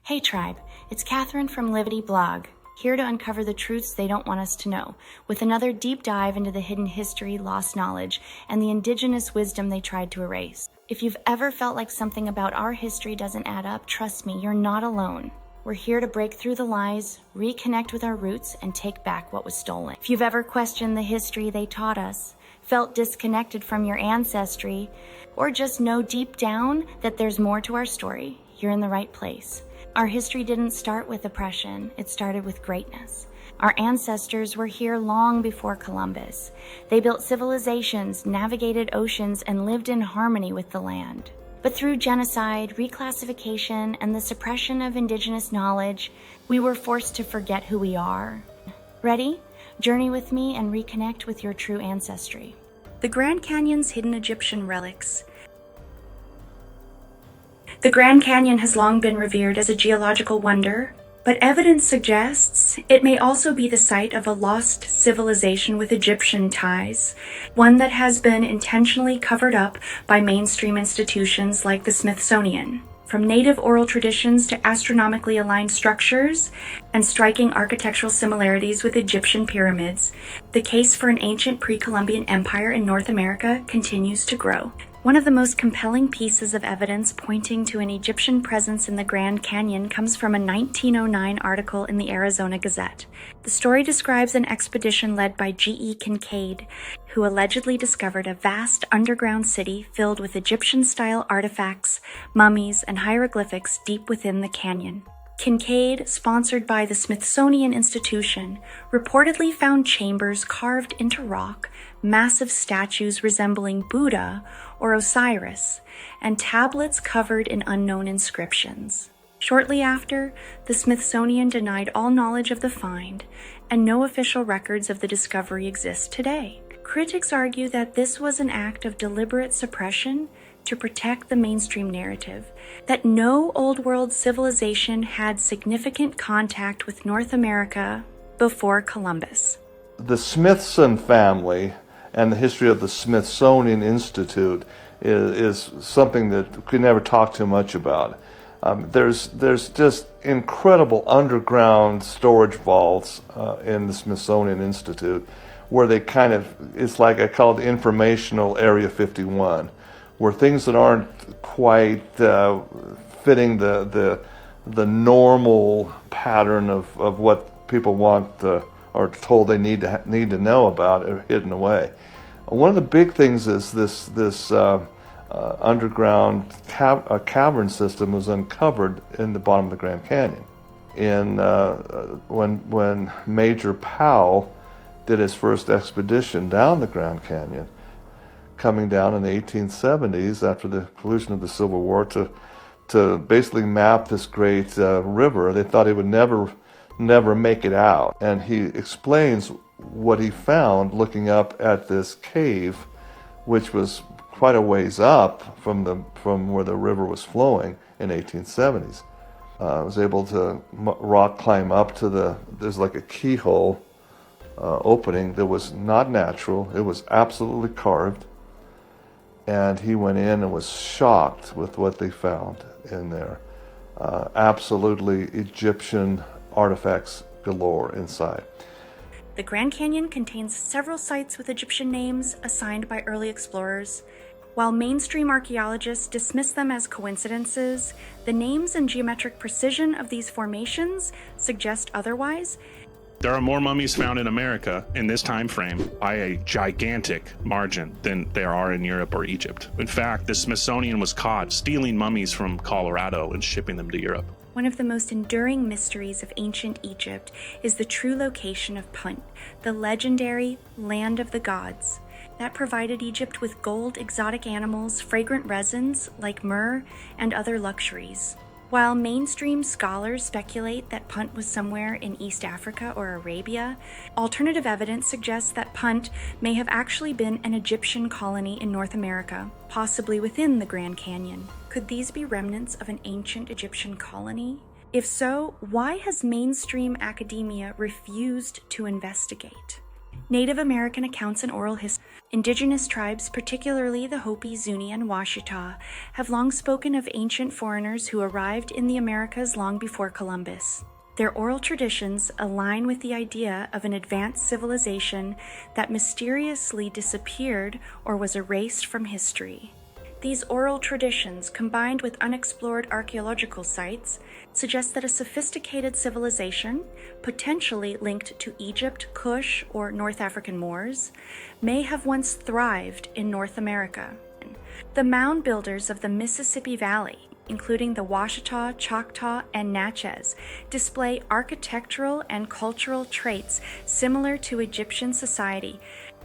Hey tribe, it's Catherine from LIVITY.BLOG, here to uncover the truths they don't want us to know, with another deep dive into the hidden history, lost knowledge, and the indigenous wisdom they tried to erase. If you've ever felt like something about our history doesn't add up, trust me, you're not alone. We're here to break through the lies, reconnect with our roots, and take back what was stolen. If you've ever questioned the history they taught us, felt disconnected from your ancestry, or just know deep down that there's more to our story, you're in the right place. Our history didn't start with oppression, it started with greatness. Our ancestors were here long before Columbus. They built civilizations, navigated oceans, and lived in harmony with the land. But through genocide, reclassification, and the suppression of indigenous knowledge, we were forced to forget who we are. Ready? Journey with me and reconnect with your true ancestry. The Grand Canyon's hidden Egyptian relics. The Grand Canyon has long been revered as a geological wonder, but evidence suggests it may also be the site of a lost civilization with Egyptian ties, one that has been intentionally covered up by mainstream institutions like the Smithsonian. From native oral traditions to astronomically aligned structures and striking architectural similarities with Egyptian pyramids, the case for an ancient pre-Columbian empire in North America continues to grow. One of the most compelling pieces of evidence pointing to an Egyptian presence in the Grand Canyon comes from a 1909 article in the Arizona Gazette. The story describes an expedition led by G.E. Kincaid, who allegedly discovered a vast underground city filled with Egyptian-style artifacts, mummies, and hieroglyphics deep within the canyon. Kincaid, sponsored by the Smithsonian Institution, reportedly found chambers carved into rock, massive statues resembling Buddha or Osiris, and tablets covered in unknown inscriptions. Shortly after, the Smithsonian denied all knowledge of the find, and no official records of the discovery exist today. Critics argue that this was an act of deliberate suppression to protect the mainstream narrative, that no Old World civilization had significant contact with North America before Columbus. The Smithson family and the history of the Smithsonian Institute is something that we never talk too much about. There's just incredible underground storage vaults in the Smithsonian Institute where they it's like I call it the informational Area 51, where things that aren't quite fitting the normal pattern of what people want or told they need to know about are hidden away. One of the big things is this underground cavern system was uncovered in the bottom of the Grand Canyon. When Major Powell did his first expedition down the Grand Canyon, coming down in the 1870s after the conclusion of the Civil War to basically map this great river, they thought he would never make it out. And he explains what he found looking up at this cave, which was quite a ways up from where the river was flowing in 1870s. I was able to rock climb up to there's like a keyhole opening that was not natural. It was absolutely carved. And he went in and was shocked with what they found in there. Absolutely Egyptian artifacts galore inside. The Grand Canyon contains several sites with Egyptian names assigned by early explorers. While mainstream archaeologists dismiss them as coincidences, the names and geometric precision of these formations suggest otherwise. There are more mummies found in America in this time frame by a gigantic margin than there are in Europe or Egypt. In fact, the Smithsonian was caught stealing mummies from Colorado and shipping them to Europe. One of the most enduring mysteries of ancient Egypt is the true location of Punt, the legendary land of the gods, that provided Egypt with gold, exotic animals, fragrant resins like myrrh, and other luxuries. While mainstream scholars speculate that Punt was somewhere in East Africa or Arabia, alternative evidence suggests that Punt may have actually been an Egyptian colony in North America, possibly within the Grand Canyon. Could these be remnants of an ancient Egyptian colony? If so, why has mainstream academia refused to investigate? Native American accounts and oral history. Indigenous tribes, particularly the Hopi, Zuni, and Washitaw, have long spoken of ancient foreigners who arrived in the Americas long before Columbus. Their oral traditions align with the idea of an advanced civilization that mysteriously disappeared or was erased from history. These oral traditions, combined with unexplored archaeological sites, suggest that a sophisticated civilization, potentially linked to Egypt, Kush, or North African Moors, may have once thrived in North America. The mound builders of the Mississippi Valley, including the Washitaw, Choctaw, and Natchez, display architectural and cultural traits similar to Egyptian society.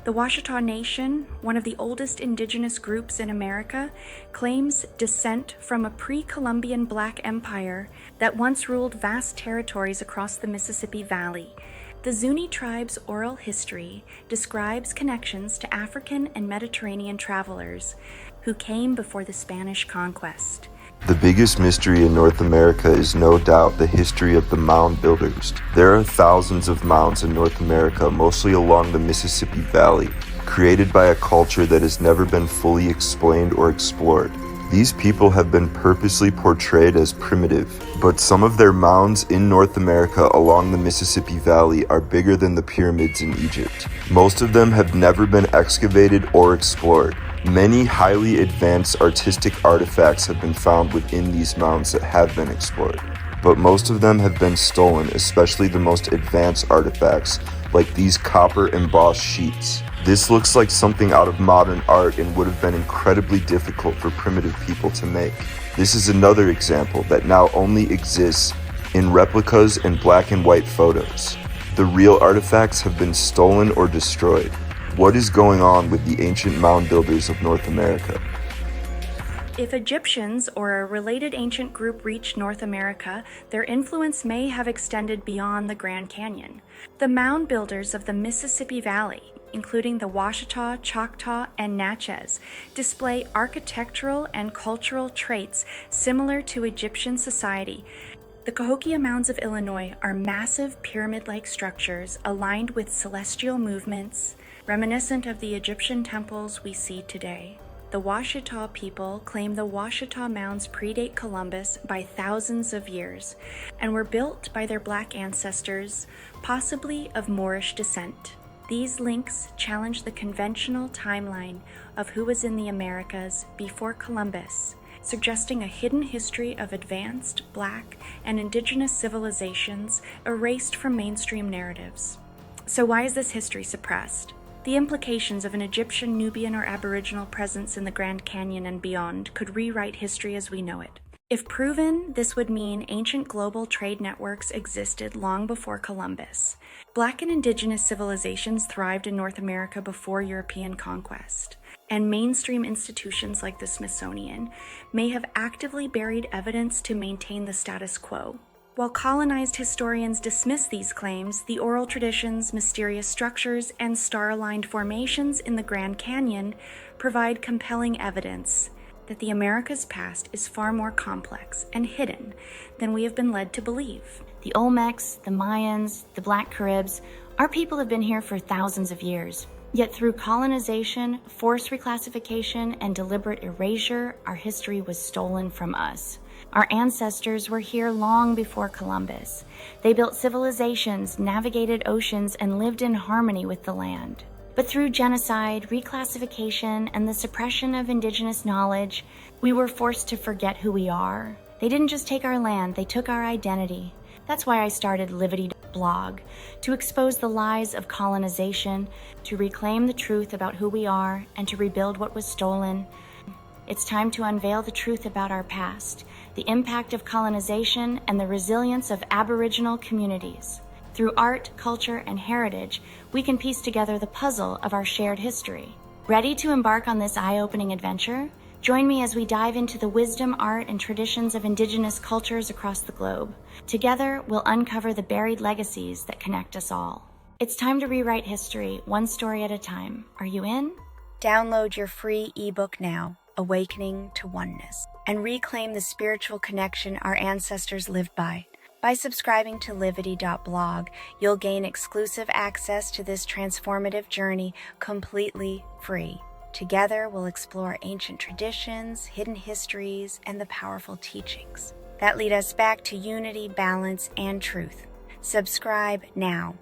The Washitaw Nation, one of the oldest indigenous groups in America, claims descent from a pre-Columbian Black empire that once ruled vast territories across the Mississippi Valley. The Zuni tribe's oral history describes connections to African and Mediterranean travelers who came before the Spanish conquest. The biggest mystery in North America is no doubt the history of the mound builders. There are thousands of mounds in North America, mostly along the Mississippi Valley, created by a culture that has never been fully explained or explored. These people have been purposely portrayed as primitive, but some of their mounds in North America along the Mississippi Valley are bigger than the pyramids in Egypt. Most of them have never been excavated or explored. Many highly advanced artistic artifacts have been found within these mounds that have been explored, but most of them have been stolen, especially the most advanced artifacts, like these copper embossed sheets. This looks like something out of modern art and would have been incredibly difficult for primitive people to make. This is another example that now only exists in replicas and black and white photos. The real artifacts have been stolen or destroyed. What is going on with the ancient mound builders of North America? If Egyptians or a related ancient group reached North America, their influence may have extended beyond the Grand Canyon. The mound builders of the Mississippi Valley, including the Washitaw, Choctaw, and Natchez, display architectural and cultural traits similar to Egyptian society. The Cahokia Mounds of Illinois are massive pyramid-like structures aligned with celestial movements, reminiscent of the Egyptian temples we see today. The Washitaw people claim the Washitaw Mounds predate Columbus by thousands of years and were built by their Black ancestors, possibly of Moorish descent. These links challenge the conventional timeline of who was in the Americas before Columbus, suggesting a hidden history of advanced Black and Indigenous civilizations erased from mainstream narratives. So why is this history suppressed? The implications of an Egyptian, Nubian, or Aboriginal presence in the Grand Canyon and beyond could rewrite history as we know it. If proven, this would mean ancient global trade networks existed long before Columbus. Black and Indigenous civilizations thrived in North America before European conquest, and mainstream institutions like the Smithsonian may have actively buried evidence to maintain the status quo. While colonized historians dismiss these claims, the oral traditions, mysterious structures, and star-aligned formations in the Grand Canyon provide compelling evidence that the Americas past is far more complex and hidden than we have been led to believe. The Olmecs, the Mayans, the Black Caribs, our people have been here for thousands of years. Yet through colonization, forced reclassification, and deliberate erasure, our history was stolen from us. Our ancestors were here long before Columbus. They built civilizations, navigated oceans, and lived in harmony with the land. But through genocide, reclassification, and the suppression of indigenous knowledge, we were forced to forget who we are. They didn't just take our land, they took our identity. That's why I started LIVITY.BLOG, to expose the lies of colonization, to reclaim the truth about who we are, and to rebuild what was stolen. It's time to unveil the truth about our past, the impact of colonization, and the resilience of Aboriginal communities. Through art, culture, and heritage, we can piece together the puzzle of our shared history. Ready to embark on this eye-opening adventure? Join me as we dive into the wisdom, art, and traditions of Indigenous cultures across the globe. Together, we'll uncover the buried legacies that connect us all. It's time to rewrite history, one story at a time. Are you in? Download your free ebook now, Awakening to Oneness, and reclaim the spiritual connection our ancestors lived by. By subscribing to LIVITY.BLOG, you'll gain exclusive access to this transformative journey completely free. Together, we'll explore ancient traditions, hidden histories, and the powerful teachings that lead us back to unity, balance, and truth. Subscribe now.